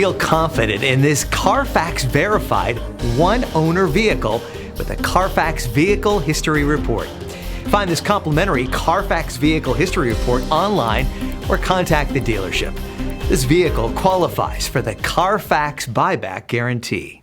feel confident in this Carfax verified one-owner vehicle with a Carfax Vehicle History Report. Find this complimentary Carfax Vehicle History Report online or contact the dealership. This vehicle qualifies for the Carfax Buyback Guarantee.